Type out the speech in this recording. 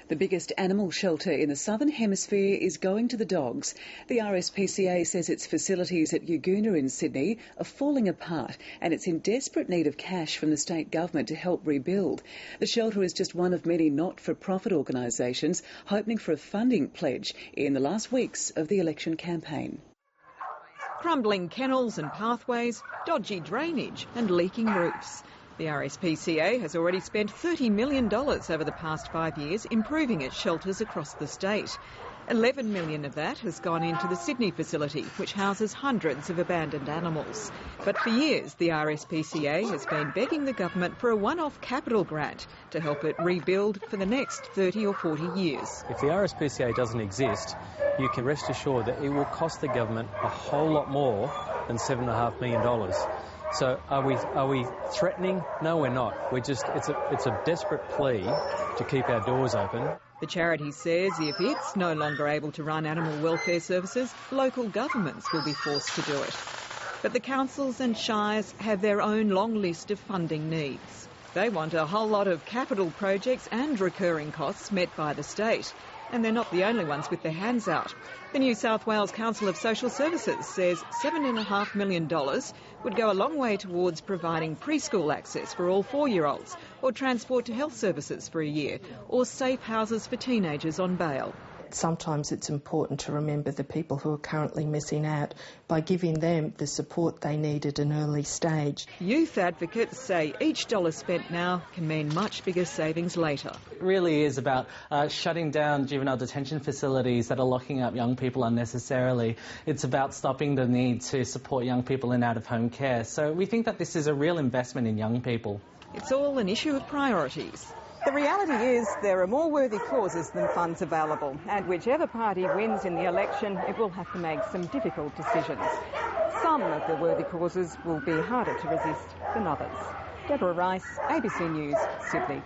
The biggest animal shelter in the Southern Hemisphere is going to the dogs. The RSPCA says its facilities at Yagoona in Sydney are falling apart and it's in desperate need of cash from the state government to help rebuild. The shelter is just one of many not-for-profit organisations hoping for a funding pledge in the last weeks of the election campaign. Crumbling kennels and pathways, dodgy drainage and leaking roofs. The RSPCA has already spent $30 million over the past 5 years improving its shelters across the state. $11 million of that has gone into the Sydney facility, which houses hundreds of abandoned animals. But for years, the RSPCA has been begging the government for a one-off capital grant to help it rebuild for the next 30 or 40 years. If the RSPCA doesn't exist, you can rest assured that it will cost the government a whole lot more than $7.5 million. So are we threatening? No, we're not. It's a desperate plea to keep our doors open. The charity says if it's no longer able to run animal welfare services, local governments will be forced to do it. But the councils and shires have their own long list of funding needs. They want a whole lot of capital projects and recurring costs met by the state. And they're not the only ones with their hands out. The New South Wales Council of Social Services says $7.5 million would go a long way towards providing preschool access for all 4-year-olds, or transport to health services for a year, or safe houses for teenagers on bail. Sometimes it's important to remember the people who are currently missing out by giving them the support they need at an early stage. Youth advocates say each dollar spent now can mean much bigger savings later. It really is about shutting down juvenile detention facilities that are locking up young people unnecessarily. It's about stopping the need to support young people in out-of-home care. So we think that this is a real investment in young people. It's all an issue of priorities. The reality is there are more worthy causes than funds available, and whichever party wins in the election, it will have to make some difficult decisions. Some of the worthy causes will be harder to resist than others. Deborah Rice, ABC News, Sydney.